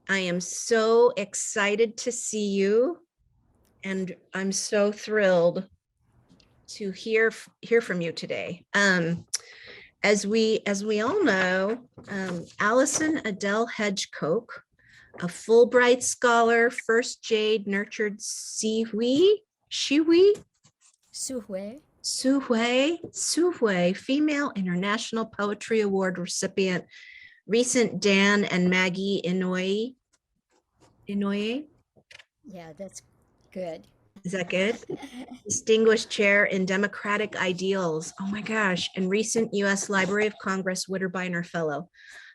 I am so excited to see you, and I'm so thrilled to hear from you today. As we all know, Allison Adelle Hedge, a Fulbright scholar, first Jade nurtured Shiwi Suhui. Suhui, female International Poetry Award recipient, recent Dan and Maggie Inouye. Yeah, that's good. Is that good? Distinguished Chair in Democratic Ideals. Oh my gosh. And recent U.S. Library of Congress Witterbiner Fellow.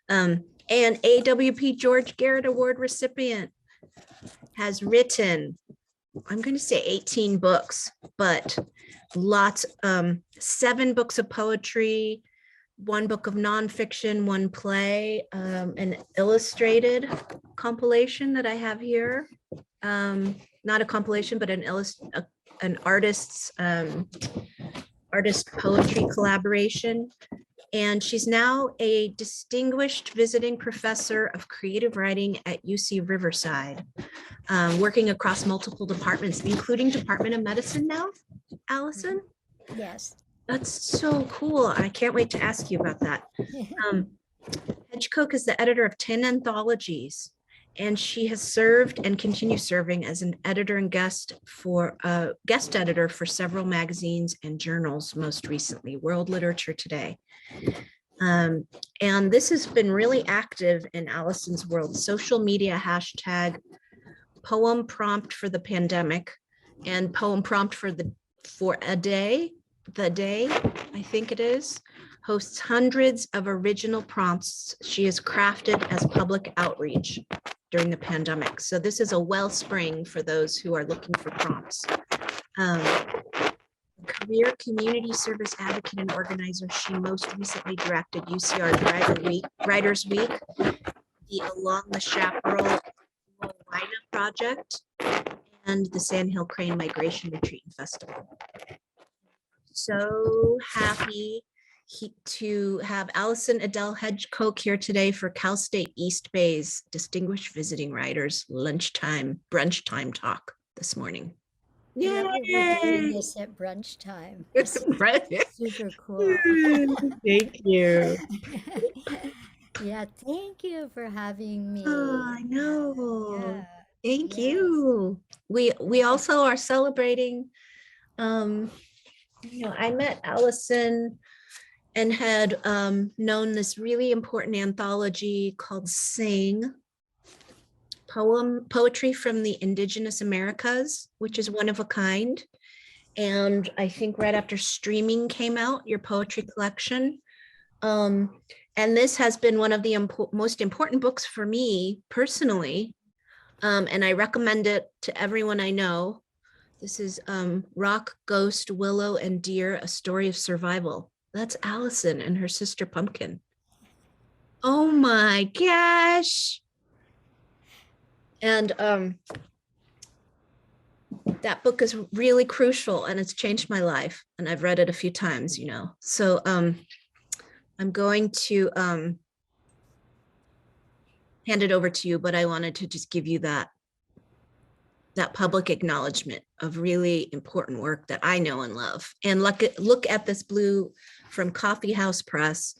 And AWP George Garrett Award recipient, has written, I'm going to say 18 books, but lots, 7 books of poetry, 1 book of nonfiction, 1 play, an illustrated compilation that I have here. Not a compilation, but an artist's artist poetry collaboration. And she's now a distinguished visiting professor of creative writing at UC Riverside, working across multiple departments, including Department of Medicine now, Allison. Yes. That's so cool. I can't wait to ask you about that. Um, Hedgecoke is the editor of 10 anthologies, and she has served and continues serving as an editor and guest editor for several magazines and journals, most recently World Literature Today. And this has been really active in Allison's world. Social media hashtag poem prompt for the pandemic and poem prompt for a day, I think it is, hosts hundreds of original prompts she has crafted as public outreach during the pandemic. So this is a wellspring for those who are looking for prompts. Career community service advocate and organizer, she most recently directed UCR Writers Week, the Along the Chaparral Project, and the Sandhill Crane Migration Retreat and Festival. So happy to have Allison Adelle Hedge here today for Cal State East Bay's Distinguished Visiting Writers Lunchtime Brunch Time talk this morning. I love that we're doing this at brunch time. This is super cool. Thank you. Yeah, thank you for having me. Oh, I know. Yeah. Thank Yes. you. We also are celebrating. I met Allison and had known this really important anthology called Sing, poetry from the Indigenous Americas, which is one of a kind. And I think right after Streaming came out, your poetry collection. And this has been one of the most important books for me personally. And I recommend it to everyone I know. This is Rock, Ghost, Willow, and Deer, A Story of Survival. That's Allison and her sister Pumpkin. Oh my gosh. And that book is really crucial and it's changed my life. And I've read it a few times, So I'm going to hand it over to you, but I wanted to just give you that public acknowledgement of really important work that I know and love. And look at this blue from Coffee House Press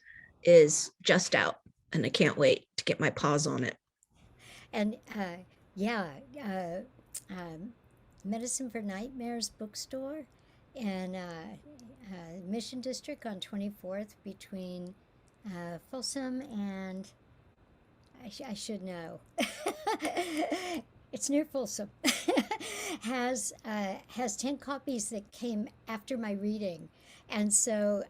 is just out, and I can't wait to get my paws on it. And yeah, Medicine for Nightmares bookstore in Mission District on 24th between Folsom and I should know. It's near Folsom. has 10 copies that came after my reading. And so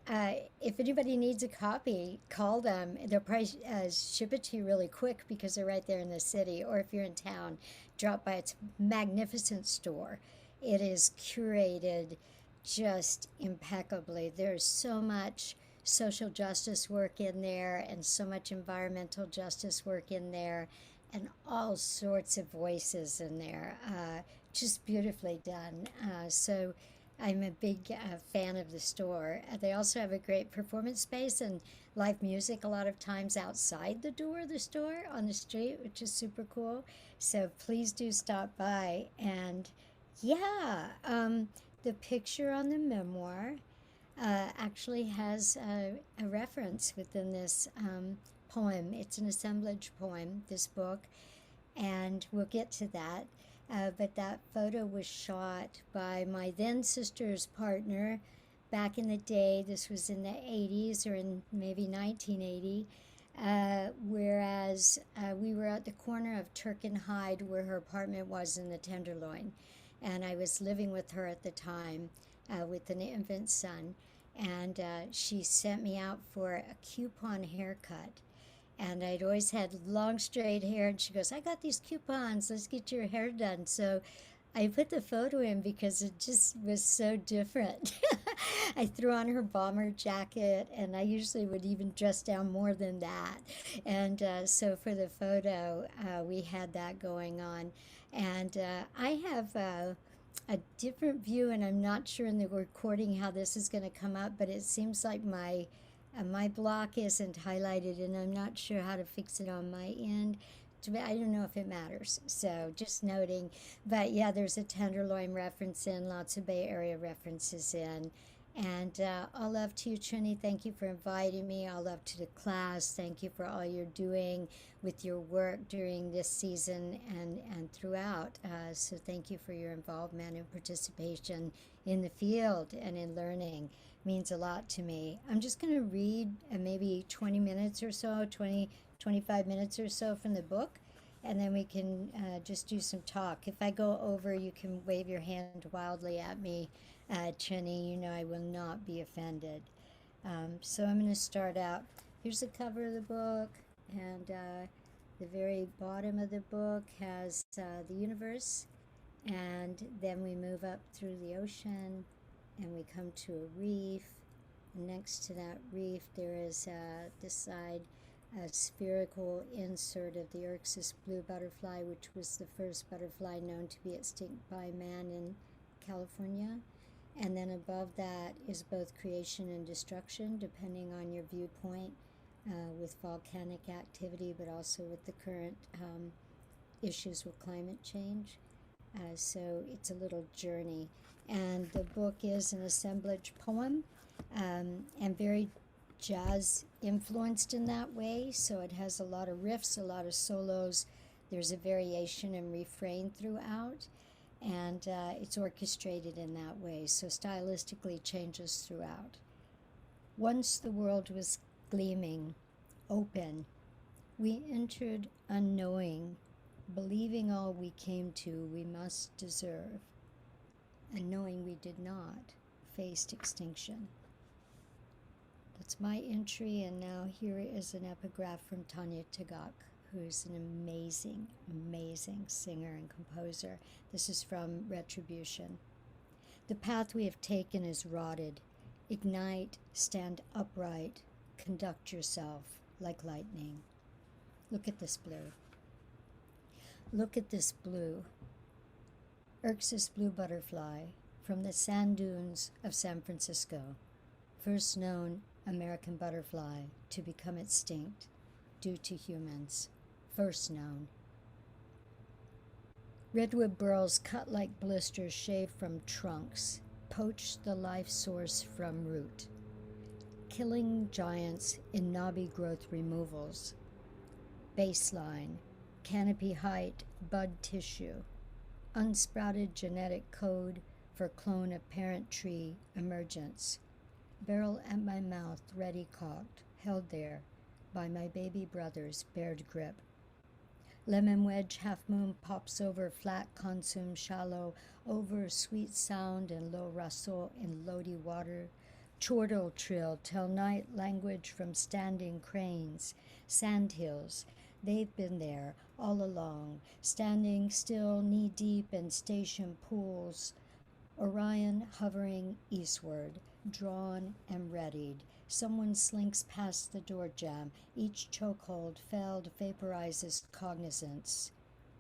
if anybody needs a copy, call them. They'll probably ship it to you really quick because they're right there in the city. Or if you're in town, drop by its magnificent store. It is curated just impeccably. There's so much social justice work in there and so much environmental justice work in there and all sorts of voices in there. Just beautifully done. So I'm a big fan of the store. They also have a great performance space and live music a lot of times outside the door of the store on the street, which is super cool. So please do stop by. And yeah, the picture on the memoir actually has a reference within this poem. It's an assemblage poem, this book, and we'll get to that. But that photo was shot by my then sister's partner back in the day. This was in the 80s or in maybe 1980. Whereas we were at the corner of Turk and Hyde where her apartment was in the Tenderloin. And I was living with her at the time with an infant son. And she sent me out for a coupon haircut, and I'd always had long straight hair, and she goes, I got these coupons, let's get your hair done. So I put the photo in because it just was so different. I threw on her bomber jacket, and I usually would even dress down more than that. And so for the photo, we had that going on. And I have a different view, and I'm not sure in the recording how this is going to come up, but it seems like my block isn't highlighted, and I'm not sure how to fix it on my end. I don't know if it matters, so just noting. But yeah, there's a Tenderloin reference in, lots of Bay Area references in. And all love to you, Trini. Thank you for inviting me. All love to the class. Thank you for all you're doing with your work during this season and throughout. So thank you for your involvement and participation in the field and in learning. Means a lot to me. I'm just going to read maybe 20 minutes or so, 25 minutes or so from the book, and then we can just do some talk. If I go over, you can wave your hand wildly at me, Trini. You know I will not be offended. So I'm going to start out. Here's the cover of the book, and the very bottom of the book has the universe, and then we move up through the ocean, and we come to a reef. And next to that reef, there is this side a spherical insert of the Erxus blue butterfly, which was the first butterfly known to be extinct by man in California. And then above that is both creation and destruction, depending on your viewpoint, with volcanic activity, but also with the current issues with climate change. So it's a little journey. And the book is an assemblage poem, and very jazz influenced in that way. So it has a lot of riffs, a lot of solos. There's a variation and refrain throughout, and it's orchestrated in that way. So stylistically changes throughout. Once the world was gleaming, open. We entered unknowing, believing all we came to we must deserve, and knowing we did not, faced extinction. That's my entry, and now here is an epigraph from Tanya Tagaq, who's an amazing, amazing singer and composer. This is from Retribution. The path we have taken is rotted. Ignite, stand upright, conduct yourself like lightning. Look at this blue. Look at this blue. Erxus blue butterfly from the sand dunes of San Francisco, first known American butterfly to become extinct due to humans, first known. Redwood burls cut like blisters shaved from trunks, poach the life source from root, killing giants in knobby growth removals. Baseline, canopy height, bud tissue, unsprouted genetic code for clone of parent tree emergence. Barrel at my mouth, ready cocked, held there by my baby brother's bared grip. Lemon wedge half moon pops over flat consume shallow, over sweet sound and low rustle in lodi water. Chortle trill tell night language from standing cranes, sandhills. They've been there all along, standing still knee deep in station pools. Orion hovering eastward, drawn and readied. Someone slinks past the door jamb. Each chokehold felled vaporizes cognizance.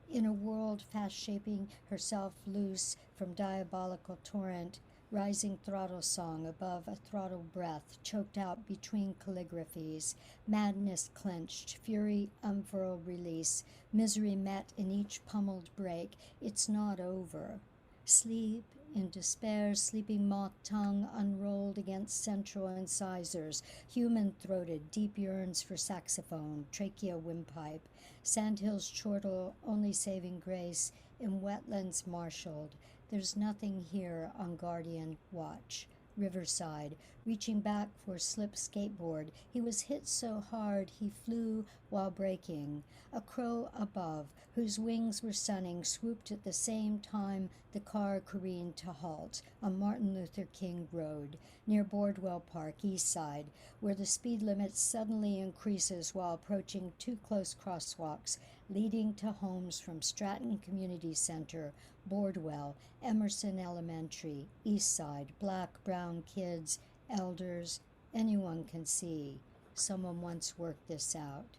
In a world fast shaping herself loose from diabolical torrent, Rising throttle song above a throttle breath, choked out between calligraphies, madness clenched, fury unfurled release, misery met in each pummeled break. It's not over. Sleep in despair, sleeping moth tongue unrolled against central incisors, human throated, deep yearns for saxophone, trachea windpipe, sandhills chortle, only saving grace, in wetlands marshaled. There's nothing here on guardian watch. Riverside, reaching back for a slip skateboard. He was hit so hard he flew while braking. A crow above, whose wings were sunning, swooped at the same time the car careened to halt on Martin Luther King Road, near Boardwell Park, East Side, where the speed limit suddenly increases while approaching two close crosswalks leading to homes from Stratton Community Center, Boardwell, Emerson Elementary, East Side, black, brown kids, elders, anyone can see. Someone once worked this out.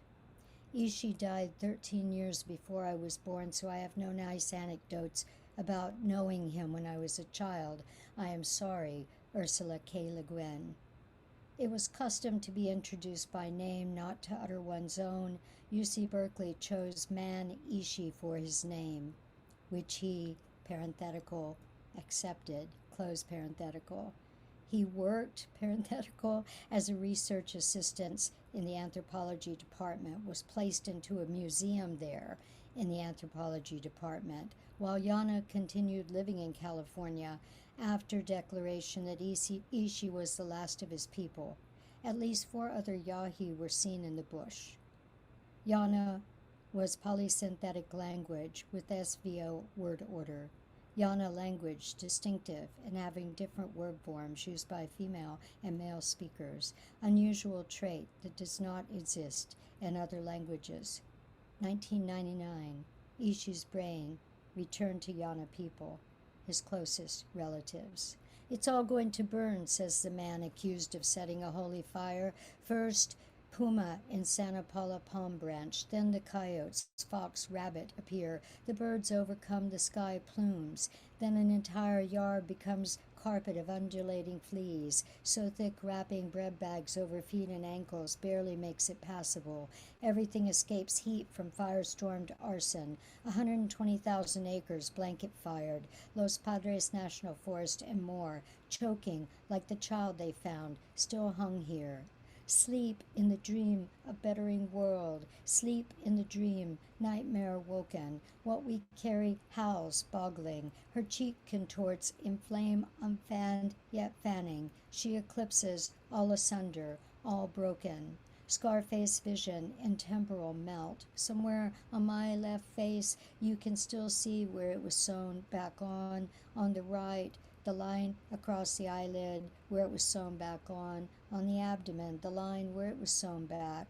Ishi died 13 years before I was born, so I have no nice anecdotes about knowing him when I was a child. I am sorry, Ursula K. Le Guin. It was custom to be introduced by name, not to utter one's own. UC Berkeley chose Man Ishi for his name, which he, parenthetical, accepted, close parenthetical. He worked, parenthetical, as a research assistant in the anthropology department, was placed into a museum there in the anthropology department, while Yana continued living in California after declaration that Ishi was the last of his people. At least 4 other Yahi were seen in the bush. Yana was polysynthetic language with SVO word order. Yana language distinctive and having different word forms used by female and male speakers, unusual trait that does not exist in other languages. 1999, Ishi's brain returned to Yana people, his closest relatives. It's all going to burn, says the man accused of setting a holy fire. First, puma in Santa Paula palm branch, then the coyotes, fox, rabbit appear. The birds overcome the sky plumes. Then an entire yard becomes carpet of undulating fleas, so thick wrapping bread bags over feet and ankles barely makes it passable. Everything escapes heat from fire-stormed arson. 120,000 acres blanket fired, Los Padres National Forest and more, choking like the child they found, still hung here. Sleep in the dream of bettering world, sleep in the dream, nightmare woken. What we carry howls, boggling. Her cheek contorts in flame unfanned yet fanning. She eclipses, all asunder, all broken. Scarface vision and temporal melt. Somewhere on my left face you can still see where it was sewn back on the right, the line across the eyelid where it was sewn back on the abdomen, the line where it was sewn back,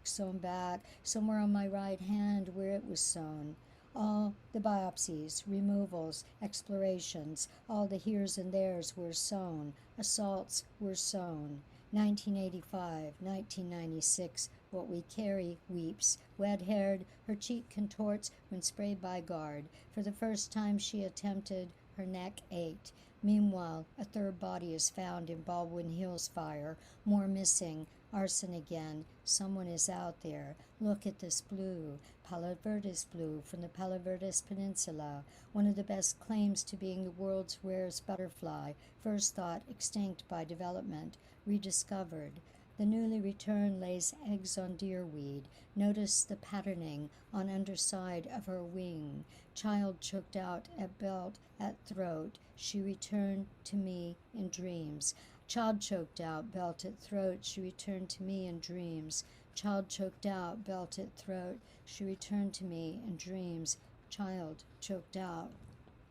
somewhere on my right hand where it was sewn. All the biopsies, removals, explorations, all the heres and theres were sewn, assaults were sewn. 1985, 1996, what we carry weeps. Wet-haired, her cheek contorts when sprayed by guard. For the first time she attempted, her neck ached. Meanwhile, a 3rd body is found in Baldwin Hills fire. More missing. Arson again. Someone is out there. Look at this blue. Palo Verdes blue from the Palo Verdes Peninsula. One of the best claims to being the world's rarest butterfly. First thought extinct by development. Rediscovered. The newly returned lays eggs on deerweed. Notice the patterning on underside of her wing. Child choked out at belt, at throat. She returned to me in dreams. Child choked out, belt at throat. She returned to me in dreams. Child choked out, belt at throat. She returned to me in dreams. Child choked out,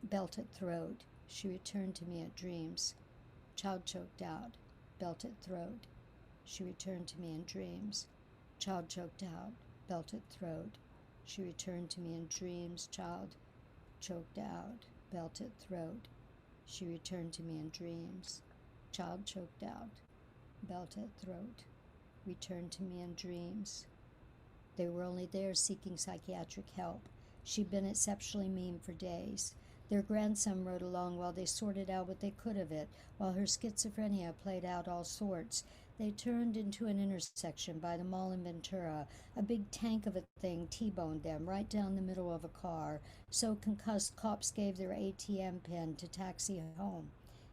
belt at throat. She returned to me in dreams. Child choked out, belt at throat. She returned to me in dreams. Child choked out, belt at throat. She returned to me in dreams. Child choked out, belt at throat. She returned to me in dreams. Child choked out, belt at throat. Returned to me in dreams. They were only there seeking psychiatric help. She'd been exceptionally mean for days. Their grandson rode along while they sorted out what they could of it, while her schizophrenia played out all sorts. They turned into an intersection by the mall in Ventura. A big tank of a thing T-boned them right down the middle of a car. So concussed, cops gave their ATM pin to taxi home.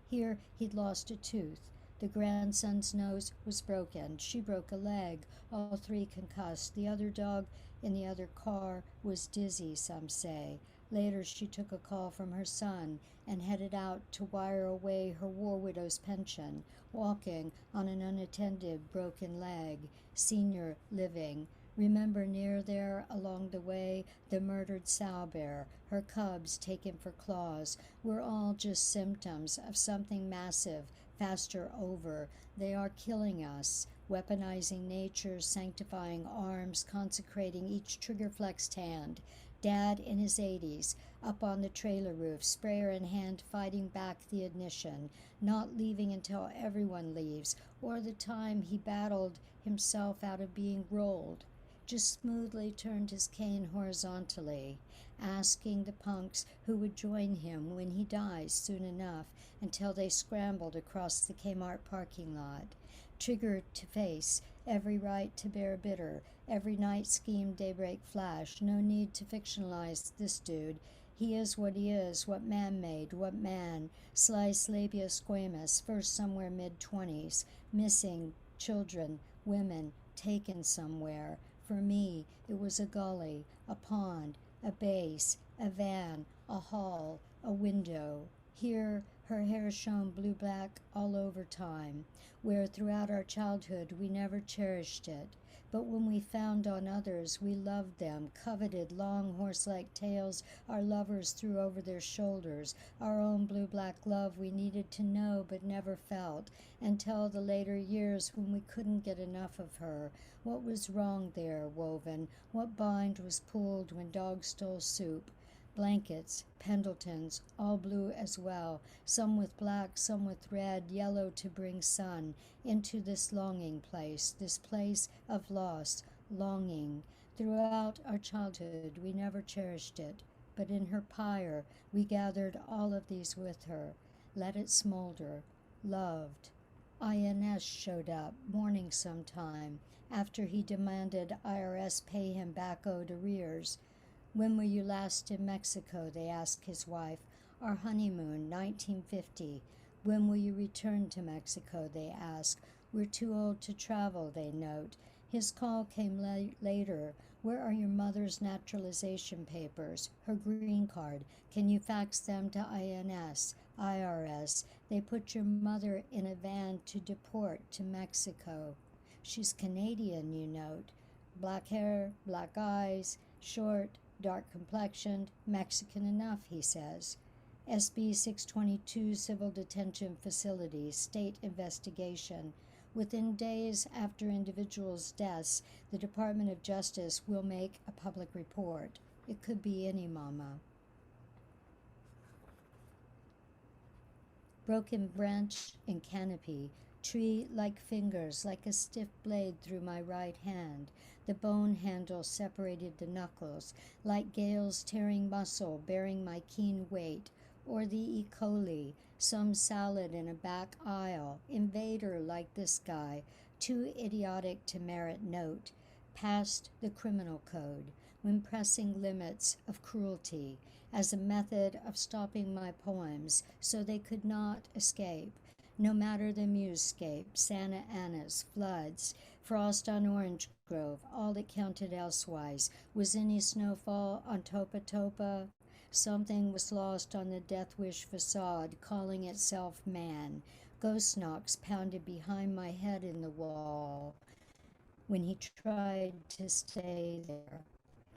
Here he'd lost a tooth. The grandson's nose was broken. She broke a leg. All three concussed. The other dog in the other car was dizzy, some say. Later she took a call from her son and headed out to wire away her war widow's pension, walking on an unattended broken leg, senior living. Remember near there along the way the murdered sow bear, her cubs taken for claws, were all just symptoms of something massive, faster over. They are killing us. Weaponizing nature, sanctifying arms, consecrating each trigger-flexed hand. Dad in his 80s, up on the trailer roof, sprayer in hand, fighting back the ignition, not leaving until everyone leaves, or the time he battled himself out of being rolled. Just smoothly turned his cane horizontally, asking the punks who would join him when he dies soon enough, until they scrambled across the Kmart parking lot. Triggered to face, every right to bear bitter, every night scheme daybreak flash. No need to fictionalize this dude. He is what he is, what man made, what man. Slice labia squamous, first somewhere mid-20s, missing children, women, taken somewhere. For me, it was a gully, a pond, a base, a van, a hall, a window. Here, her hair shone blue-black all over time, where throughout our childhood we never cherished it. But when we found on others, we loved them, coveted long horse-like tails our lovers threw over their shoulders, our own blue-black love we needed to know but never felt, until the later years when we couldn't get enough of her. What was wrong there, woven? What bind was pulled when dogs stole soup? Blankets, Pendletons, all blue as well, some with black, some with red, yellow to bring sun into this longing place, this place of loss, longing. Throughout our childhood we never cherished it, but in her pyre we gathered all of these with her, let it smolder, loved. INS showed up, morning sometime, after he demanded IRS pay him back owed arrears. When were you last in Mexico? They asked his wife. Our honeymoon, 1950. When will you return to Mexico? They ask. We're too old to travel, they note. His call came later. Where are your mother's naturalization papers? Her green card. Can you fax them to INS, IRS? They put your mother in a van to deport to Mexico. She's Canadian, you note. Black hair, black eyes, short, dark complexioned, Mexican enough, he says. SB 622 Civil Detention Facility, State Investigation. Within days after individuals' deaths, the Department of Justice will make a public report. It could be any mama. Broken branch and canopy, tree like fingers, like a stiff blade through my right hand. The bone handle separated the knuckles, like gales tearing muscle, bearing my keen weight. Or the E. coli, some salad in a back aisle, invader like this guy, too idiotic to merit note, past the criminal code, when pressing limits of cruelty, as a method of stopping my poems so they could not escape, no matter the musescape, Santa Ana's, floods, frost on orange grove, all that counted elsewise. Was any snowfall on Topa Topa? Something was lost on the Death Wish facade, calling itself man. Ghost knocks pounded behind my head in the wall when he tried to stay there.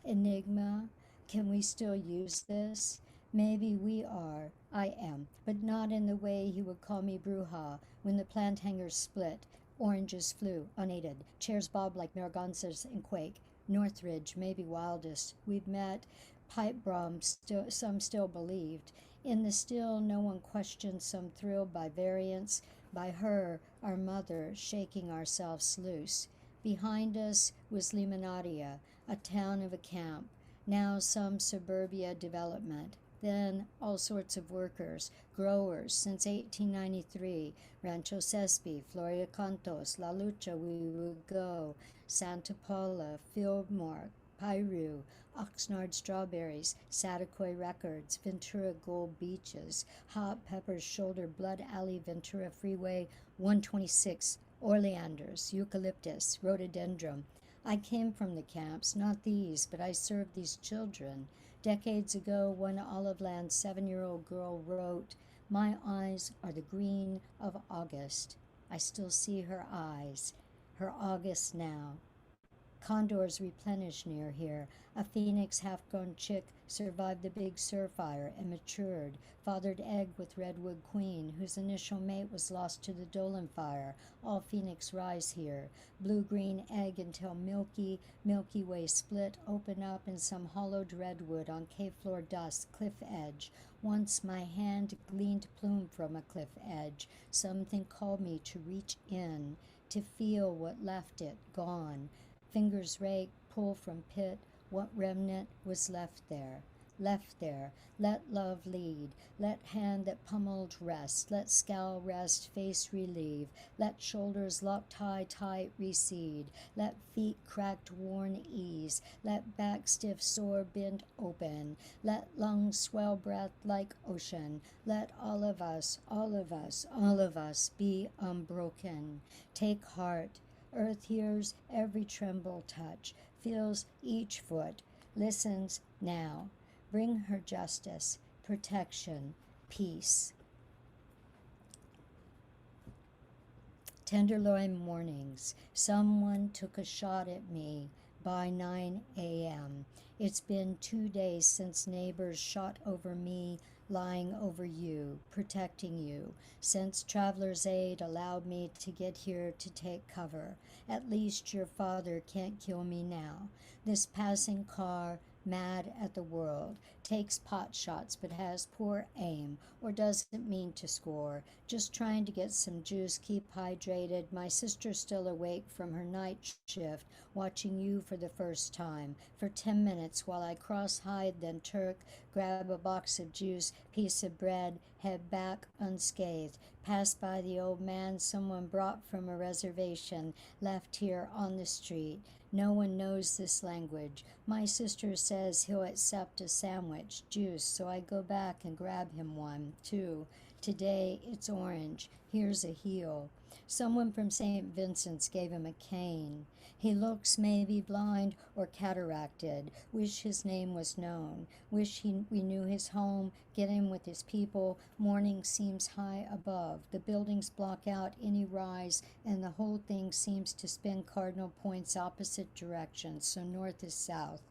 Enigma, can we still use this? Maybe we are. I am, but not in the way he would call me Bruja when the plant hangers split. Oranges flew, unaided. Chairs bobbed like mergansers in quake. Northridge, maybe wildest. We'd met. Pipe bombs, some still believed. In the still, no one questioned, some thrilled by variance, by her, our mother, shaking ourselves loose. Behind us was Limonadilla, a town of a camp, now some suburbia development. Then all sorts of workers, growers since 1893, Rancho Sespe, Floria Cantos, La Lucha, We Would Go, Santa Paula, Fieldmark, Piru, Oxnard Strawberries, Satakoy Records, Ventura Gold Beaches, Hot Peppers Shoulder, Blood Alley, Ventura Freeway, 126, Oleanders, Eucalyptus, Rhododendron. I came from the camps, not these, but I served these children. Decades ago, one Olive Land 7-year-old girl wrote, "My eyes are the green of August." I still see her eyes, her August now. Condors replenish near here. A phoenix half-grown chick survived the big Sur fire and matured, fathered egg with redwood queen, whose initial mate was lost to the Dolan fire. All phoenix rise here. Blue-green egg until Milky Way split open up in some hollowed redwood on cave floor dust, cliff edge. Once my hand gleaned plume from a cliff edge. Something called me to reach in, to feel what left it, gone. Fingers rake, pull from pit, what remnant was left there. Left there, let love lead, let hand that pummeled rest, let scowl rest, face relieve, let shoulders locked high tight recede, let feet cracked worn ease, let back stiff sore bent open, let lungs swell breath like ocean, let all of us, all of us, all of us be unbroken. Take heart. Earth hears every tremble touch, feels each foot, listens now. Bring her justice, protection, peace. Tenderloin mornings. Someone took a shot at me by 9 a.m. It's been 2 days since neighbors shot over me, lying over you, protecting you, since Traveler's Aid allowed me to get here to take cover. At least your father can't kill me now. This passing car, mad at the world, takes pot shots but has poor aim or doesn't mean to score. Just trying to get some juice, keep hydrated. My sister's still awake from her night shift, watching you for the first time. For 10 minutes while I cross-hide, then Turk, grab a box of juice, piece of bread, head back unscathed. Pass by the old man someone brought from a reservation, left here on the street. No one knows this language. My sister says he'll accept a sandwich, juice, so I go back and grab him one, too. Today it's orange. Here's a heel. Someone from St. Vincent's gave him a cane. He looks maybe blind or cataracted. Wish his name was known. Wish we knew his home. Get in with his people. Morning seems high above. The buildings block out any rise, and the whole thing seems to spin cardinal points opposite directions, so north is south.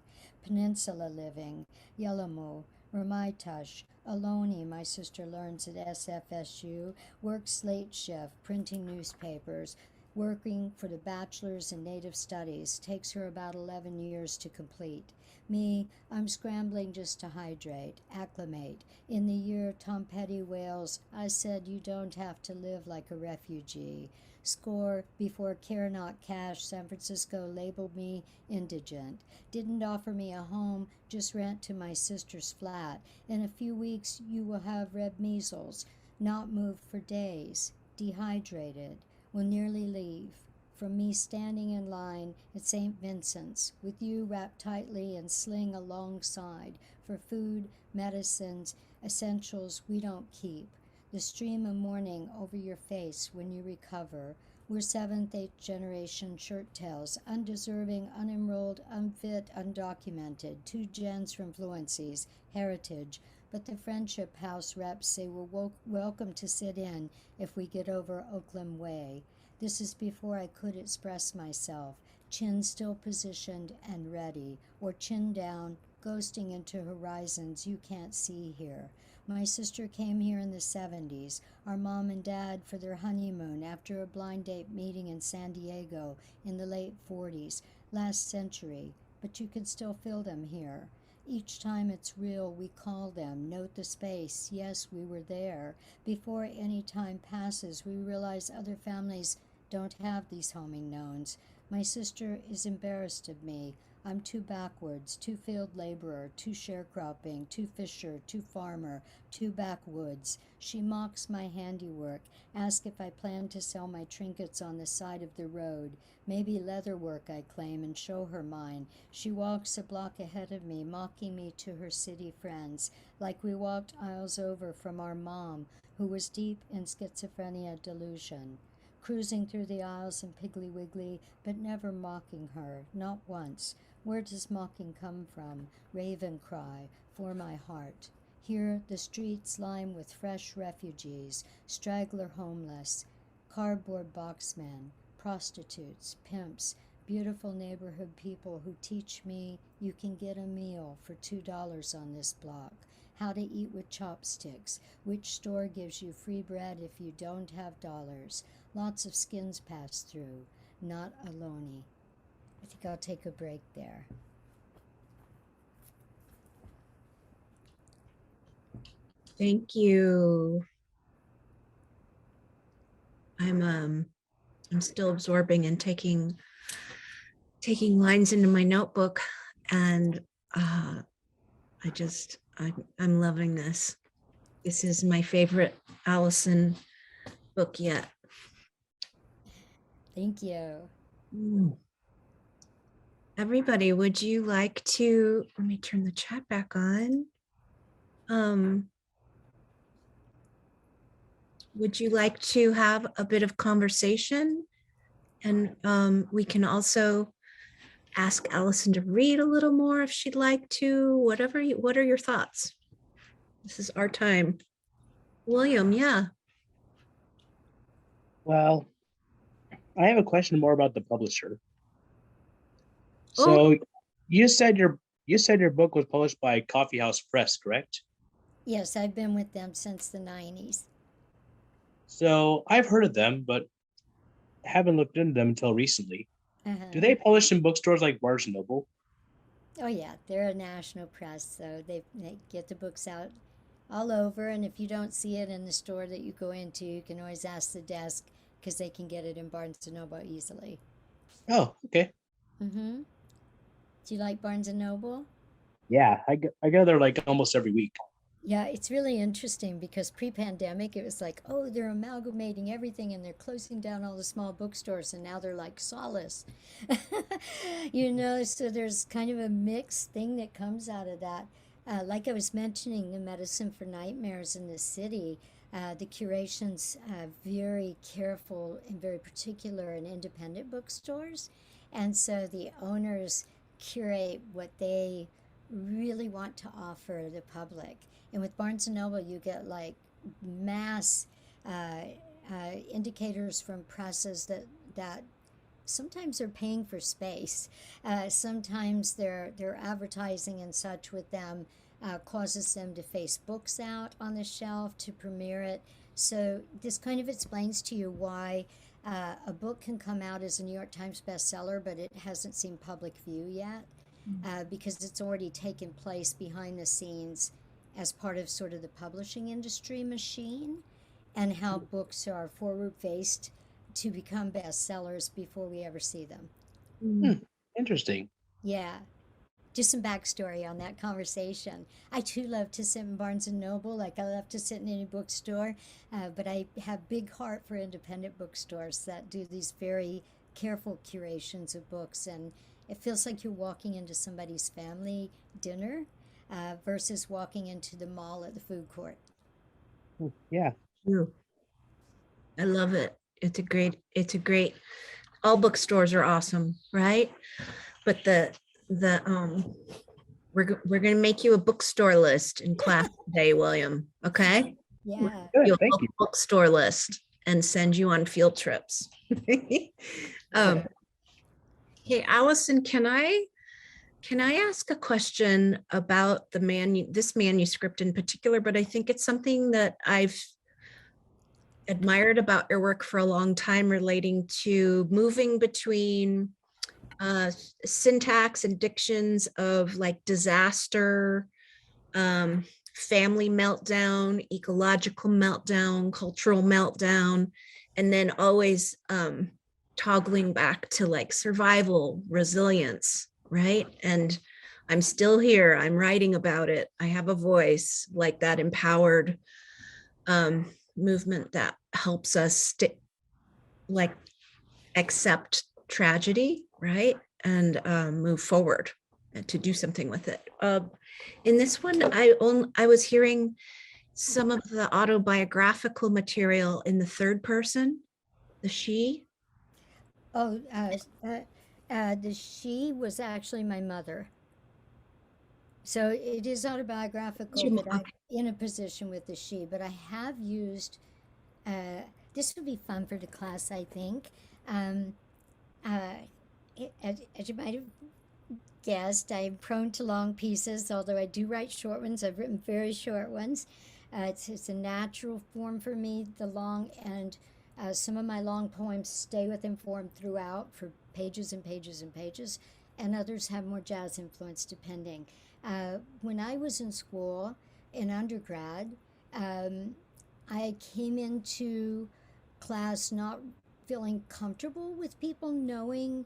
Peninsula living. Yellowmo. Ramaitush. Aloni, my sister learns at SFSU, works late shift, printing newspapers, working for the bachelor's in native studies. Takes her about 11 years to complete. Me, I'm scrambling just to hydrate, acclimate. In the year Tom Petty wails, I said you don't have to live like a refugee. Score before care not cash, San Francisco labeled me indigent. Didn't offer me a home, just rent to my sister's flat. In a few weeks you will have red measles. Not moved for days. Dehydrated. Will nearly leave. From me standing in line at St. Vincent's, with you wrapped tightly and sling alongside, for food, medicines, essentials we don't keep. The stream of morning over your face when you recover. We're 7th, 8th generation shirt tails, undeserving, unenrolled, unfit, undocumented, 2 gens from fluencies, heritage. But the Friendship House reps say we're welcome to sit in if we get over Oakland Way. This is before I could express myself, chin still positioned and ready, or chin down, ghosting into horizons you can't see here. My sister came here in the 70s, our mom and dad for their honeymoon after a blind date meeting in San Diego in the late 40s, last century, but you can still feel them here. Each time it's real, we call them, note the space, yes, we were there. Before any time passes, we realize other families don't have these homing knowns. My sister is embarrassed of me. I'm too backwards, too field laborer, too sharecropping, too fisher, too farmer, too backwoods. She mocks my handiwork, asks if I plan to sell my trinkets on the side of the road. Maybe leather work, I claim, and show her mine. She walks a block ahead of me, mocking me to her city friends, like we walked aisles over from our mom, who was deep in schizophrenia delusion, cruising through the aisles in Piggly Wiggly, but never mocking her, not once. Where does mocking come from? Raven cry, for my heart. Here the streets lined with fresh refugees, straggler homeless, cardboard boxmen, prostitutes, pimps, beautiful neighborhood people who teach me you can get a meal for $2 on this block, how to eat with chopsticks, which store gives you free bread if you don't have dollars. Lots of skins pass through, not alone. I think I'll take a break there. Thank you. I'm still absorbing and taking lines into my notebook, and I'm loving this. This is my favorite Allison book yet. Thank you. Mm. Everybody, would you like to, let me turn the chat back on. Would you like to have a bit of conversation? And we can also ask Allison to read a little more if she'd like to, what are your thoughts? This is our time. William, yeah. Well, I have a question more about the publisher. Oh, So you said your book was published by Coffee House Press, correct? Yes, I've been with them since the 90s. So I've heard of them, but haven't looked into them until recently. Do Uh-huh. they publish in bookstores like Barnes and Noble? Oh, yeah, they're a national press, so they get the books out all over. And if you don't see it in the store that you go into, you can always ask the desk because they can get it in Barnes and Noble easily. Oh, okay. Mm-hmm. Do you like Barnes and Noble? Yeah, I go there like almost every week. Yeah, it's really interesting because pre-pandemic it was like, oh, they're amalgamating everything and they're closing down all the small bookstores and now they're like Solace. So there's kind of a mixed thing that comes out of that. Like I was mentioning, the Medicine for Nightmares in the city, the curation's very careful and very particular in independent bookstores. And so the owners curate what they really want to offer the public. And with Barnes and Noble, you get like mass indicators from presses that sometimes are paying for space. Sometimes their advertising and such with them causes them to face books out on the shelf to premiere it. So this kind of explains to you why a book can come out as a New York Times bestseller, but it hasn't seen public view yet. Because it's already taken place behind the scenes as part of sort of the publishing industry machine, and how books are forward faced to become bestsellers before we ever see them. Hmm, interesting. Yeah, just some backstory on that conversation. I too love to sit in Barnes and Noble, like I love to sit in any bookstore, but I have big heart for independent bookstores that do these very careful curations of books, and it feels like you're walking into somebody's family dinner versus walking into the mall at the food court. Yeah. you. I love it. It's a great, all bookstores are awesome, right? But we're gonna make you a bookstore list in class today, William. Okay? Yeah. Good. You'll Thank have you. a bookstore list and send you on field trips. um, hey, Allison, can I ask a question about this manuscript in particular? But I think it's something that I've admired about your work for a long time, relating to moving between syntax and dictions of like disaster, family meltdown, ecological meltdown, cultural meltdown, and then always toggling back to like survival, resilience, right? And I'm still here. I'm writing about it. I have a voice, like that empowered movement that helps us like accept tragedy, right? And move forward and to do something with it. In this one, I was hearing some of the autobiographical material in the third person, the she. Oh, the she was actually my mother. So it is autobiographical, but I'm Okay. in a position with the she. But I have used, this would be fun for the class, I think. Um, uh, as you might have guessed, I'm prone to long pieces, although I do write short ones. I've written very short ones. It's a natural form for me, the long, and some of my long poems stay within form throughout for pages and pages and pages, and others have more jazz influence depending. When I was in school, in undergrad, um, I came into class not feeling comfortable with people knowing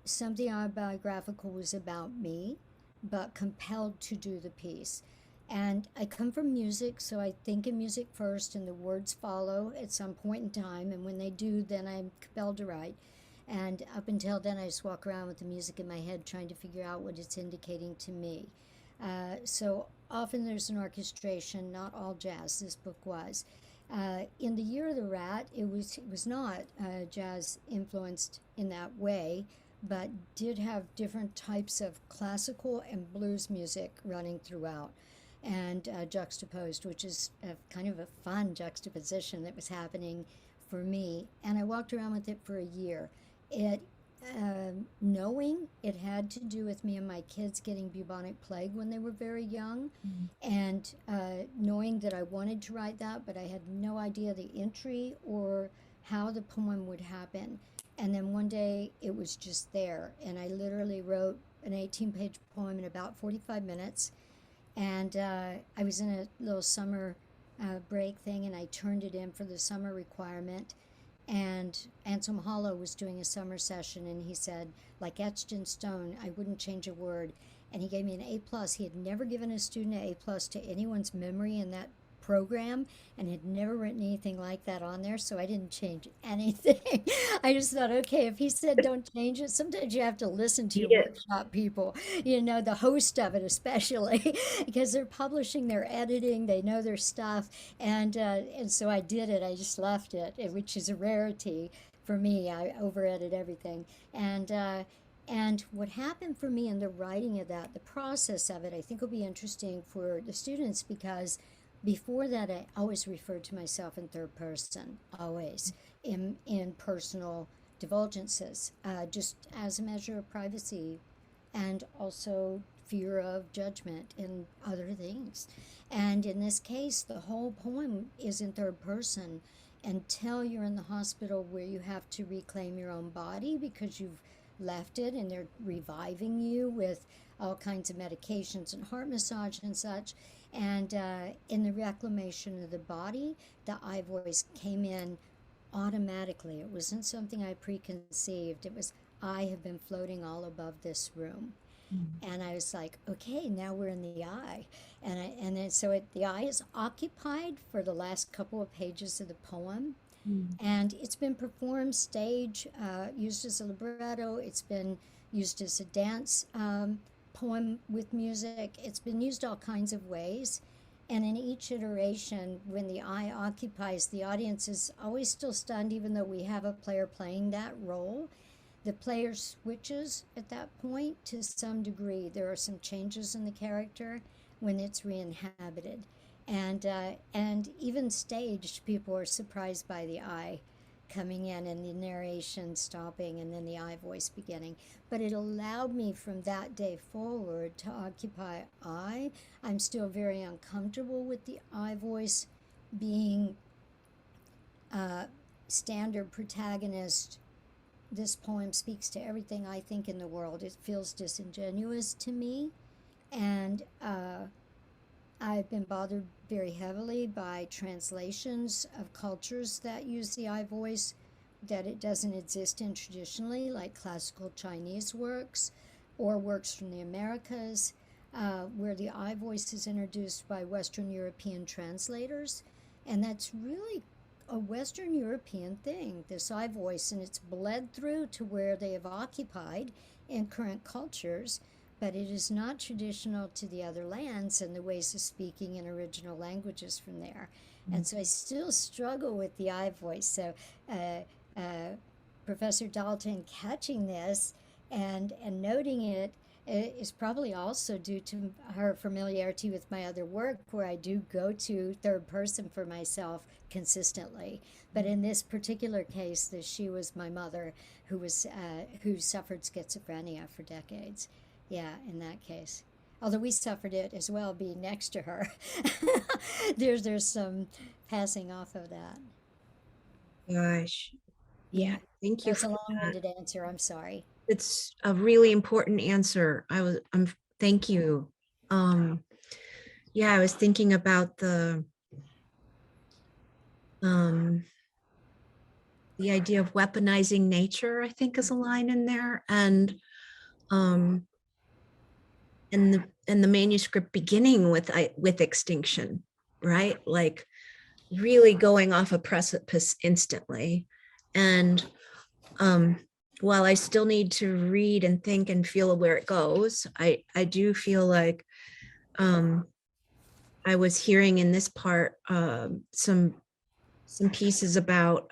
something autobiographical was about me, but compelled to do the piece. And I come from music, so I think in music first, and the words follow at some point in time. And when they do, then I'm compelled to write. And up until then, I just walk around with the music in my head trying to figure out what it's indicating to me. So often there's an orchestration, not all jazz, this book was. In The Year of the Rat, it was not jazz influenced in that way, but did have different types of classical and blues music running throughout and juxtaposed, which is kind of a fun juxtaposition that was happening for me. And I walked around with it for a year. It knowing it had to do with me and my kids getting bubonic plague when they were very young, and knowing that I wanted to write that, but I had no idea the entry or how the poem would happen. And then one day it was just there, and I literally wrote an 18-page poem in about 45 minutes. And I was in a little summer break thing, and I turned it in for the summer requirement. And Anselm Hollow was doing a summer session, and he said, like etched in stone, I wouldn't change a word. And he gave me an A plus. He had never given a student an A plus to anyone's memory in that program, and had never written anything like that on there, so I didn't change anything. I just thought, okay, if he said don't change it, sometimes you have to listen to your Yeah. workshop people, the host of it especially, because they're publishing, they're editing, they know their stuff, and so I did it. I just left it, which is a rarity for me. I over edit everything, and what happened for me in the writing of that, the process of it, I think will be interesting for the students, because before that, I always referred to myself in third person, always in personal divulgences, just as a measure of privacy, and also fear of judgment and other things. And in this case, the whole poem is in third person until you're in the hospital, where you have to reclaim your own body because you've left it, and they're reviving you with all kinds of medications and heart massage and such. And in the reclamation of the body, the I voice came in automatically. It wasn't something I preconceived. It was, I have been floating all above this room. And I was like, okay, now we're in the I. And then so the I is occupied for the last couple of pages of the poem. And it's been performed stage, used as a libretto. It's been used as a dance poem with music. It's been used all kinds of ways. And in each iteration, when the I occupies, the audience is always still stunned, even though we have a player playing that role. The player switches at that point to some degree. There are some changes in the character when it's re-inhabited. And even staged, people are surprised by the I coming in and the narration stopping and then the I voice beginning. But it allowed me from that day forward to occupy I. I'm still very uncomfortable with the I voice being standard protagonist. This poem speaks to everything I think in the world. It feels disingenuous to me, and I've been bothered very heavily by translations of cultures that use the I voice that it doesn't exist in traditionally, like classical Chinese works or works from the Americas, where the I voice is introduced by Western European translators. And that's really a Western European thing, this I voice, and it's bled through to where they have occupied in current cultures, but it is not traditional to the other lands and the ways of speaking in original languages from there. And so I still struggle with the I voice. So uh, uh, Professor Dalton catching this and noting it is probably also due to her familiarity with my other work, where I do go to third person for myself consistently. But in this particular case, that she was my mother, who suffered schizophrenia for decades. Yeah, in that case. Although we suffered it as well, being next to her. There's some passing off of that. Gosh. Yeah, Yeah, thank you that's for a that. long-winded answer. I'm sorry. It's a really important answer. Thank you. Um, yeah, I was thinking about um, the idea of weaponizing nature, I think is a line in there. Um, and the manuscript beginning with extinction, right? Like really going off a precipice instantly. And um, while I still need to read and think and feel where it goes, I do feel like um, I was hearing in this part some pieces about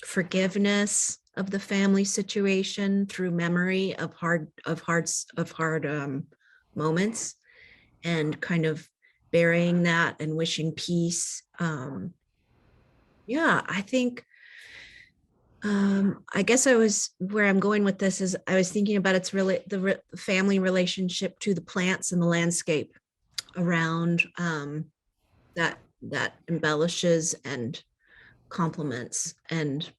forgiveness of the family situation through memory of hard moments, and kind of burying that and wishing peace. Yeah, I think I guess I was where I'm going with this is I was thinking about its really family relationship to the plants and the landscape around that embellishes and complements. And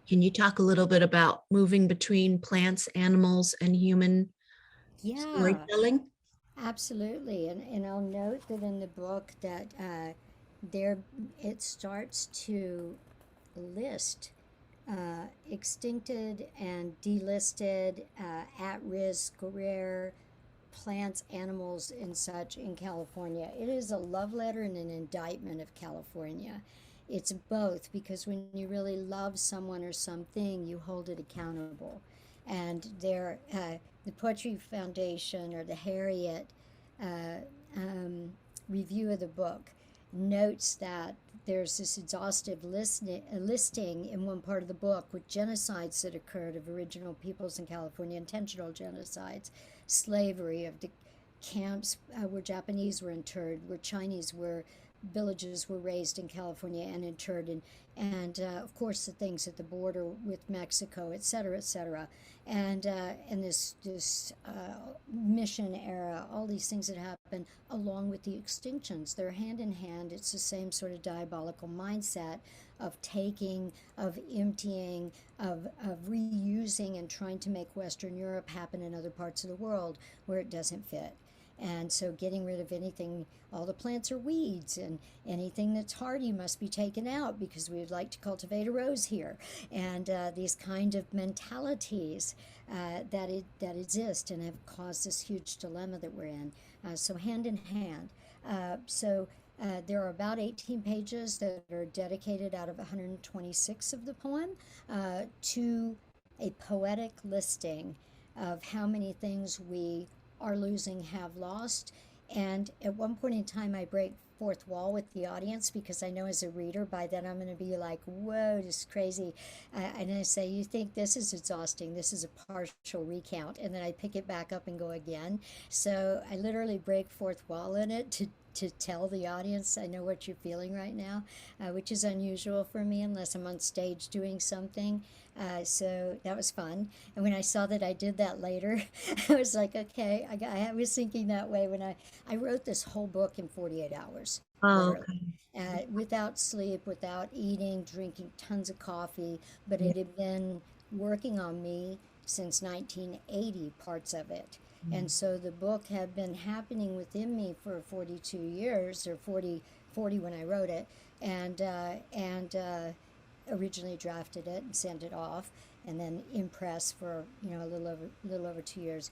can you talk a little bit about moving between plants, animals, and human Yeah, storytelling? absolutely. And I'll note that in the book that there it starts to list extincted and delisted, at risk, rare plants, animals, and such in California. It is a love letter and an indictment of California. It's both, because when you really love someone or something, you hold it accountable. And the Poetry Foundation, or the Harriet uh, um, review of the book, notes that there's this exhaustive listing in one part of the book with genocides that occurred of original peoples in California, intentional genocides, slavery, of the camps where Japanese were interred, where Chinese were villages were raised in California and interred, and of course the things at the border with Mexico, et cetera, et cetera, and this mission era, all these things that happen along with the extinctions. They're hand in hand. It's the same sort of diabolical mindset of taking, of emptying, of reusing, and trying to make Western Europe happen in other parts of the world where it doesn't fit. And so getting rid of anything, all the plants are weeds, and anything that's hardy must be taken out because we would like to cultivate a rose here. And these kind of mentalities that exist and have caused this huge dilemma that we're in. So hand in hand. There are about 18 pages that are dedicated out of 126 of the poem to a poetic listing of how many things we are losing, have lost. And at one point in time, I break fourth wall with the audience because I know as a reader, by then I'm going to be like, whoa, this is crazy. And I say, you think this is exhausting? This is a partial recount. And then I pick it back up and go again. So I literally break fourth wall in it to tell the audience I know what you're feeling right now, which is unusual for me unless I'm on stage doing something. So that was fun. And when I saw that I did that later, I was like, okay, I was thinking that way when I wrote this whole book in 48 hours, Oh, literally. okay. Without sleep, without eating, drinking tons of coffee, but Yeah. it had been working on me since 1980, parts of it. And so the book had been happening within me for 42 years, or 40 when I wrote it. And originally drafted it and sent it off, and then in press for a little over 2 years.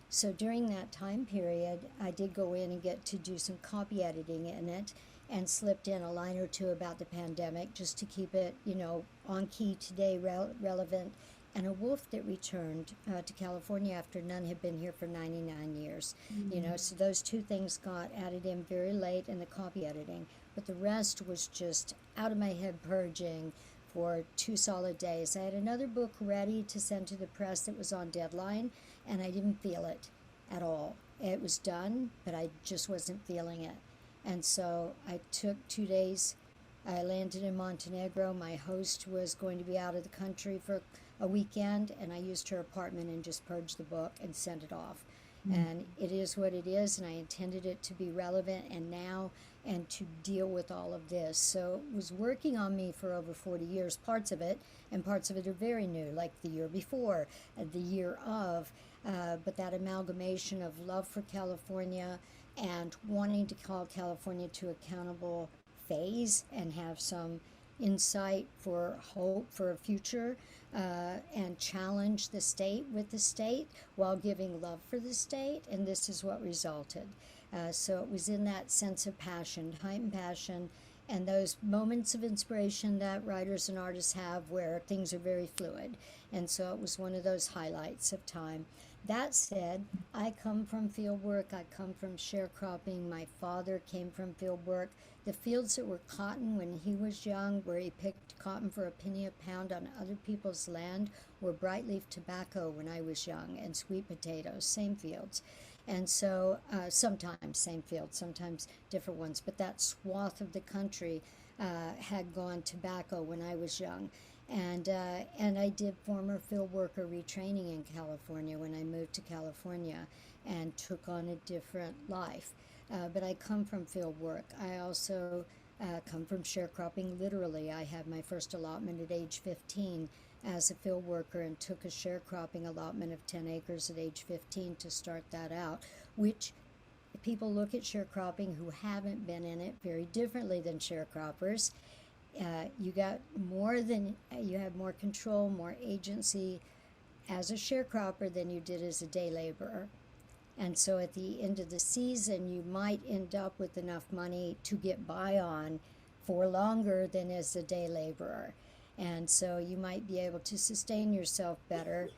So during that time period, I did go in and get to do some copy editing in it, and slipped in a line or two about the pandemic just to keep it, on key today, relevant, and a wolf that returned to California after none had been here for 99 years. So those two things got added in very late in the copy editing, but the rest was just out of my head purging for 2 solid days. I had another book ready to send to the press that was on deadline, and I didn't feel it at all. It was done, but I just wasn't feeling it. And so I took 2 days. I landed in Montenegro. My host was going to be out of the country for a weekend, and I used her apartment and just purged the book and sent it off. And it is what it is, and I intended it to be relevant and to deal with all of this. So it was working on me for over 40 years, parts of it, and parts of it are very new, like the year before, the year of, but that amalgamation of love for California and wanting to call California to accountable phase and have some insight for hope for a future, and challenge the state with the state while giving love for the state, and this is what resulted. So it was in that sense of passion, heightened passion, and those moments of inspiration that writers and artists have where things are very fluid. And so it was one of those highlights of time. That said, I come from field work. I come from sharecropping. My father came from field work. The fields that were cotton when he was young, where he picked cotton for a penny a pound on other people's land, were bright leaf tobacco when I was young, and sweet potatoes, same fields. And so sometimes same fields, sometimes different ones, but that swath of the country had gone tobacco when I was young. And I did former field worker retraining in California when I moved to California and took on a different life. But I come from field work. I also come from sharecropping, literally. I had my first allotment at age 15 as a field worker and took a sharecropping allotment of 10 acres at age 15 to start that out, which people look at sharecropping who haven't been in it very differently than sharecroppers. You had more control, more agency as a sharecropper than you did as a day laborer. And so at the end of the season, you might end up with enough money to get by on for longer than as a day laborer. And so you might be able to sustain yourself better.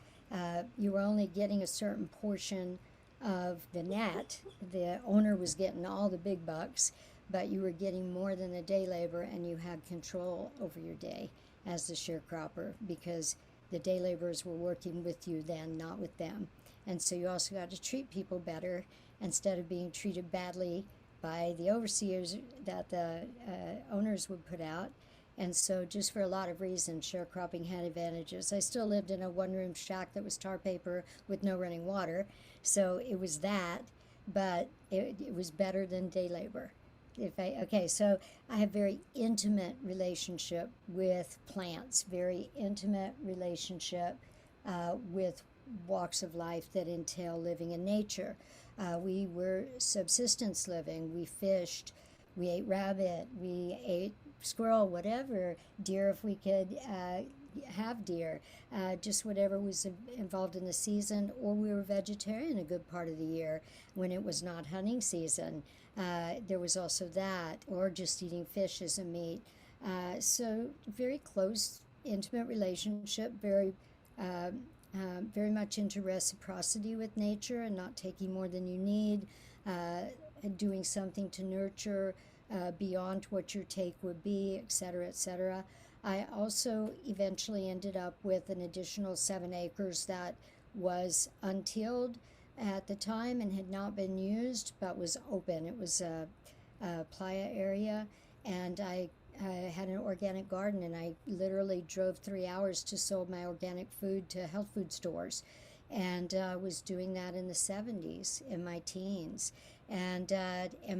You were only getting a certain portion of the net. The owner was getting all the big bucks, but you were getting more than the day labor, and you had control over your day as the sharecropper because the day laborers were working with you then, not with them. And so you also got to treat people better instead of being treated badly by the overseers that the owners would put out. And so just for a lot of reasons, sharecropping had advantages. I still lived in a one-room shack that was tar paper with no running water. So it was that, but it was better than day labor. So I have very intimate relationship with plants, very intimate relationship with walks of life that entail living in nature. We were subsistence living. We fished, we ate rabbit, we ate squirrel, whatever, deer if we could have deer, just whatever was involved in the season, or we were vegetarian a good part of the year when it was not hunting season. There was also that, or just eating fish as a meat. So very close, intimate relationship, very much into reciprocity with nature and not taking more than you need, and doing something to nurture beyond what your take would be, et cetera, et cetera. I also eventually ended up with an additional 7 acres that was untilled at the time and had not been used, but was open. It was a playa area, and I had an organic garden, and I literally drove 3 hours to sell my organic food to health food stores, and was doing that in the 70s, in my teens. and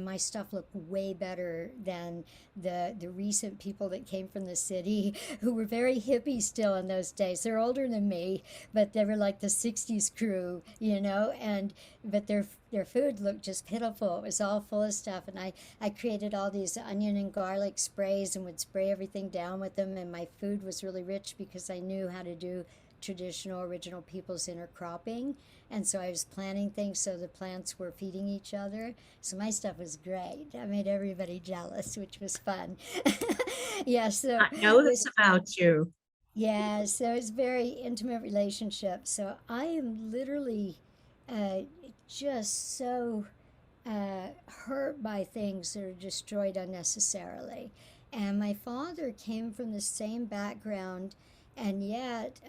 my stuff looked way better than the recent people that came from the city who were very hippie still in those days. They're older than me, but they were like the 60s crew, you know, and but their food looked just pitiful. It was all full of stuff, and I created all these onion and garlic sprays and would spray everything down with them, and my food was really rich because I knew how to do traditional original people's intercropping, and so I was planting things so the plants were feeding each other. So my stuff was great. I made everybody jealous, which was fun. Yeah, so I know with this about you. yeah, so it's very intimate relationship. So I am literally uh, just so hurt by things that are destroyed unnecessarily. And my father came from the same background, and yet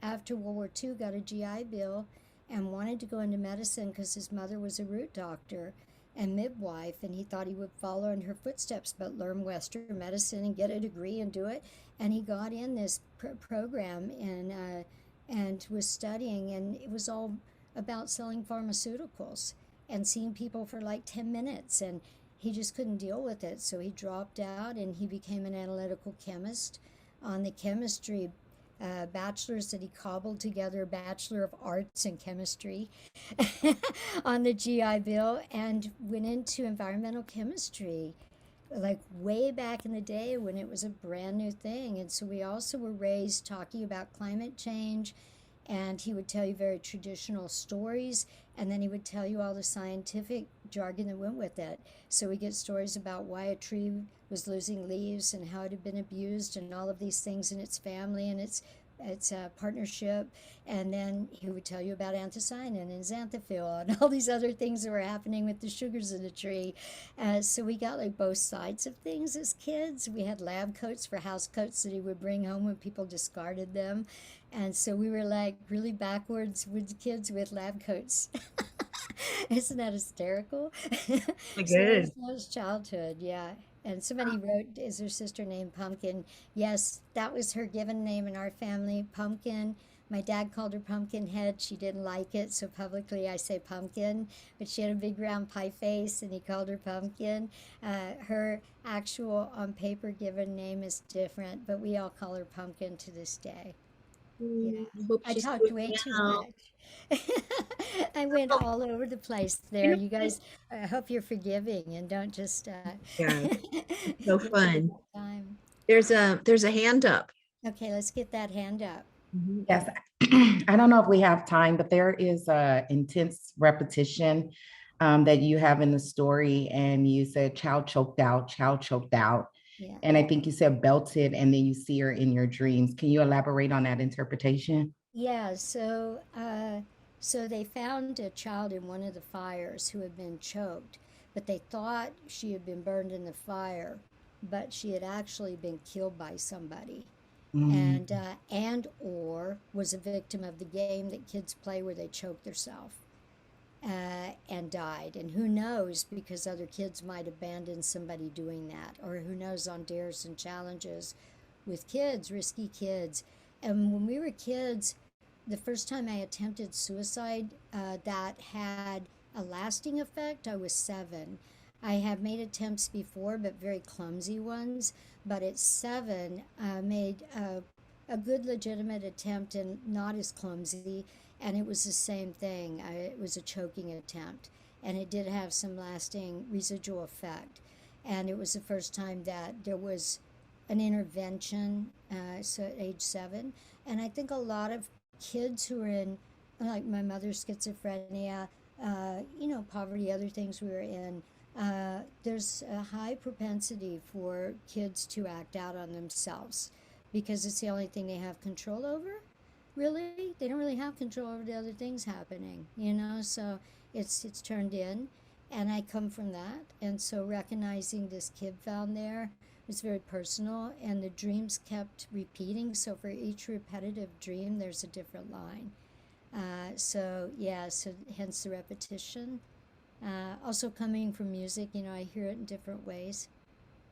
after World War II got a GI Bill and wanted to go into medicine because his mother was a root doctor and midwife, and he thought he would follow in her footsteps but learn Western medicine and get a degree and do it. And he got in this program and was studying, and it was all about selling pharmaceuticals and seeing people for like 10 minutes, and he just couldn't deal with it, so he dropped out and he became an analytical chemist on the chemistry bachelor's that he cobbled together, Bachelor of Arts in Chemistry, on the GI Bill, and went into environmental chemistry like way back in the day when it was a brand new thing. And so we also were raised talking about climate change, and he would tell you very traditional stories, and then he would tell you all the scientific jargon that went with it. So we get stories about why a tree was losing leaves and how it had been abused and all of these things in its family and its partnership. And then he would tell you about anthocyanin and xanthophyll and all these other things that were happening with the sugars in the tree. So we got like both sides of things as kids. We had lab coats for house coats that he would bring home when people discarded them. And so we were like really backwards with kids with lab coats. Isn't that hysterical? So Good. that was childhood, yeah. And somebody wrote, is her sister named Pumpkin? Yes, that was her given name in our family, Pumpkin. My dad called her Pumpkinhead. She didn't like it, so publicly I say Pumpkin. But she had a big round pie face, and he called her Pumpkin. Her actual on paper given name is different, but we all call her Pumpkin to this day. Yeah, Hope I she's talked doing way too well. much. I went Oh, all over the place you there. know You what? guys, I hope you're forgiving and don't just Yeah, it's so give me a fun. hard time. There's a hand up. Okay, let's get that hand up. Mhm. Yes, I don't know if we have time, but there is a intense repetition that you have in the story, and you said child choked out, Yeah. and I think you said belted, and then you see her in your dreams. Can you elaborate on that interpretation? Yeah, so they found a child in one of the fires who had been choked, but they thought she had been burned in the fire, but she had actually been killed by somebody. Mm, And or was a victim of the game that kids play where they choke themselves and died. And who knows, because other kids might abandon somebody doing that, or who knows, on dares and challenges with kids, risky kids. And when we were kids, the first time I attempted suicide that had a lasting effect, I was 7. I have made attempts before, but very clumsy ones. But at 7, I made a good legitimate attempt and not as clumsy, and it was the same thing. It was a choking attempt, and it did have some lasting residual effect. And it was the first time that there was an intervention, so at age 7. And I think a lot of kids who are in, like my mother's schizophrenia, poverty, other things we were in, there's a high propensity for kids to act out on themselves because it's the only thing they have control over. Really, they don't really have control over the other things happening, So it's turned in, and I come from that, and so recognizing this kid found there was very personal, and the dreams kept repeating. So for each repetitive dream, there's a different line. So yeah, so hence the repetition. Also coming from music, I hear it in different ways.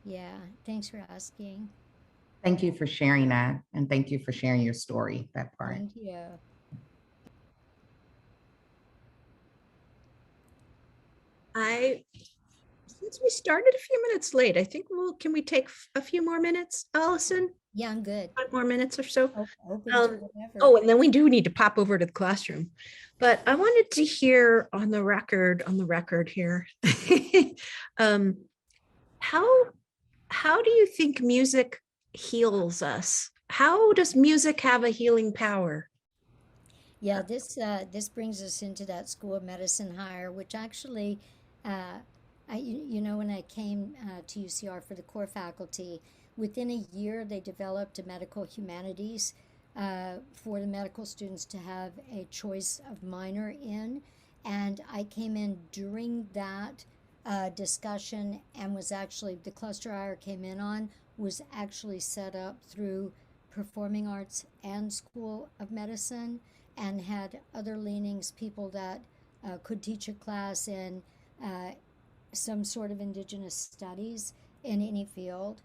Yeah, thanks for asking. thank you for sharing that, and thank you for sharing your story, that part. Thank you. Since we started a few minutes late, I think can we take a few more minutes, Allison? Yeah, I'm good. 5 more minutes or so. Open to whatever. Oh, and then we do need to pop over to the classroom. But I wanted to hear on the record here, how do you think music heals us? How does music have a healing power? Yeah, this brings us into that School of Medicine hire, which actually, uh, when I came to UCR for the core faculty, within a year they developed a medical humanities for the medical students to have a choice of minor in, and I came in during that discussion and was actually the cluster hire came in on was actually set up through Performing Arts and School of Medicine and had other leanings, people that could teach a class in uh, some sort of indigenous studies in any field.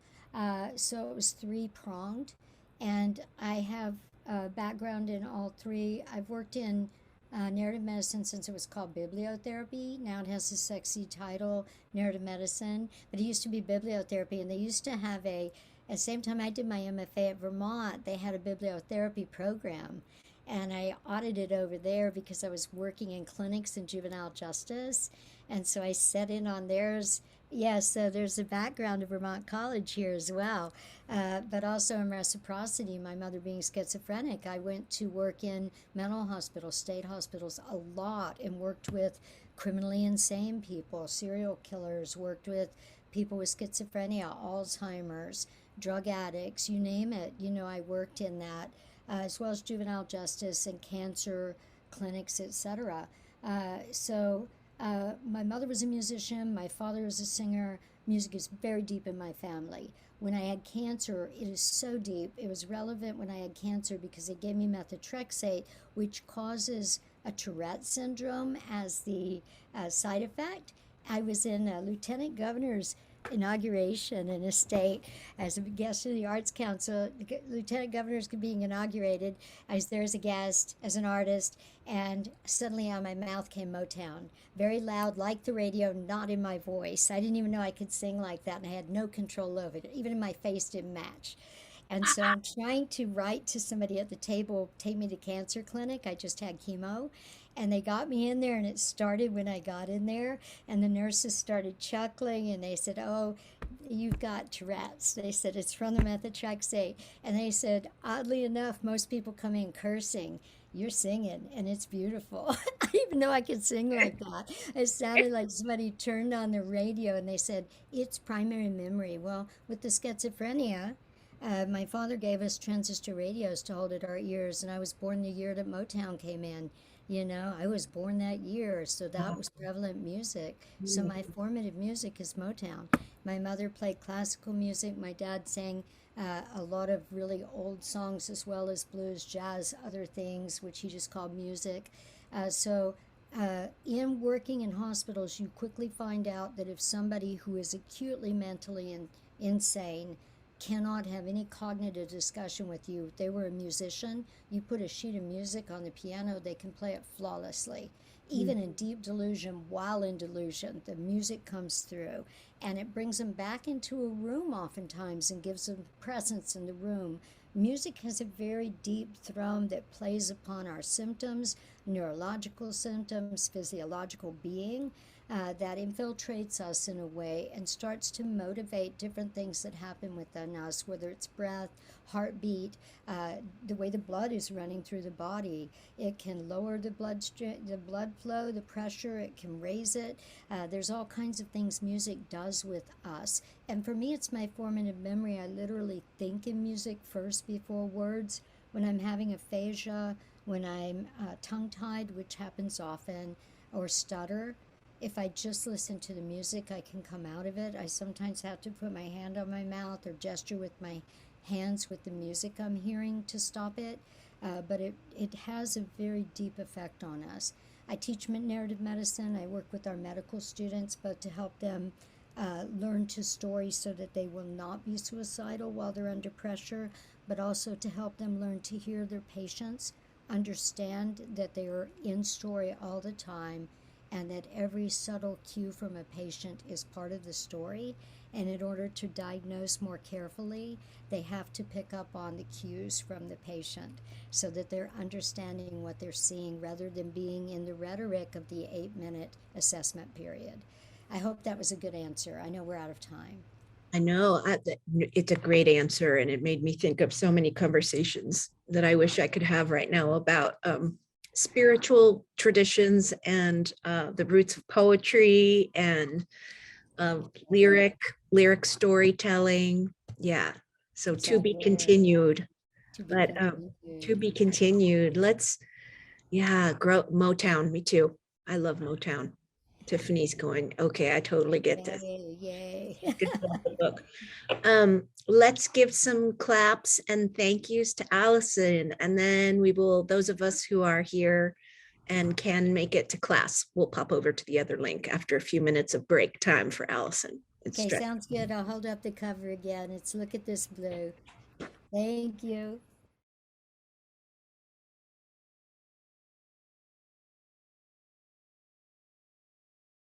So it was three pronged, and I have a background in all three. I've worked in narrative medicine since it was called bibliotherapy. Now it has a sexy title, narrative medicine, but it used to be bibliotherapy, and they used to have at the same time I did my MFA at Vermont, they had a bibliotherapy program. And I audited over there because I was working in clinics in juvenile justice. And so I set in on theirs. Yeah, so there's a background of Vermont College here as well. But also in reciprocity, my mother being schizophrenic, I went to work in mental hospitals, state hospitals a lot, and worked with criminally insane people, serial killers, worked with people with schizophrenia, Alzheimer's, drug addicts, you name it. I worked in that. As well as juvenile justice and cancer clinics, etc. My mother was a musician, my father was a singer. Music is very deep in my family. When I had cancer, it is so deep. It was relevant when I had cancer because they gave me methotrexate, which causes a Tourette syndrome as the side effect. I was in a lieutenant governor's inauguration in a state as a guest of the Arts Council. The lieutenant governor's being inaugurated. I was there as a guest, as an artist, and suddenly out of my mouth came Motown. Very loud, like the radio, not in my voice. I didn't even know I could sing like that, and I had no control over it. Even my face didn't match. And so I'm trying to write to somebody at the table, take me to cancer clinic. I just had chemo. And they got me in there, and it started when I got in there. And the nurses started chuckling, and they said, "Oh, you've got Tourette's." They said, "It's from the methotrexate." And they said, "Oddly enough, most people come in cursing. You're singing, and it's beautiful." I didn't even know I could sing like that. It sounded like somebody turned on the radio, and they said, "It's primary memory." Well, with the schizophrenia, my father gave us transistor radios to hold at our ears, and I was born the year that Motown came in. I was born that year, so that was prevalent music. So my formative music is Motown. My mother played classical music. My dad sang a lot of really old songs as well as blues, jazz, other things, which he just called music. In working in hospitals, you quickly find out that if somebody who is acutely mentally insane cannot have any cognitive discussion with you. If they were a musician, you put a sheet of music on the piano, they can play it flawlessly. Even in deep delusion, while in delusion, the music comes through and it brings them back into a room oftentimes and gives them presence in the room. Music has a very deep thrum that plays upon our symptoms, neurological symptoms, physiological being. That infiltrates us in a way and starts to motivate different things that happen within us, whether it's breath, heartbeat, the way the blood is running through the body. It can lower the blood flow, the pressure, it can raise it. There's all kinds of things music does with us. And for me, it's my formative memory. I literally think in music first before words. When I'm having aphasia, when I'm tongue-tied, which happens often, or stutter, if I just listen to the music, I can come out of it. I sometimes have to put my hand on my mouth or gesture with my hands with the music I'm hearing to stop it. But it has a very deep effect on us. I teach narrative medicine. I work with our medical students, both to help them learn to story so that they will not be suicidal while they're under pressure, but also to help them learn to hear their patients, understand that they are in story all the time, and that every subtle cue from a patient is part of the story. And in order to diagnose more carefully, they have to pick up on the cues from the patient so that they're understanding what they're seeing rather than being in the rhetoric of the 8-minute assessment period. I hope that was a good answer. I know we're out of time. I know it's a great answer, and it made me think of so many conversations that I wish I could have right now about spiritual traditions and the roots of poetry and lyric storytelling. Yeah. So to be Exactly. continued, To be but continued. to be continued. Let's, yeah, grow Motown. Me too. I love Motown. Tiffany's going, okay, I totally get this. Yay, yay. Good for the book. Let's give some claps and thank yous to Allison. And then we will, those of us who are here and can make it to class, we'll pop over to the other link after a few minutes of break time for Allison. Okay, sounds good. I'll hold up the cover again. It's Look at This Blue. Thank you.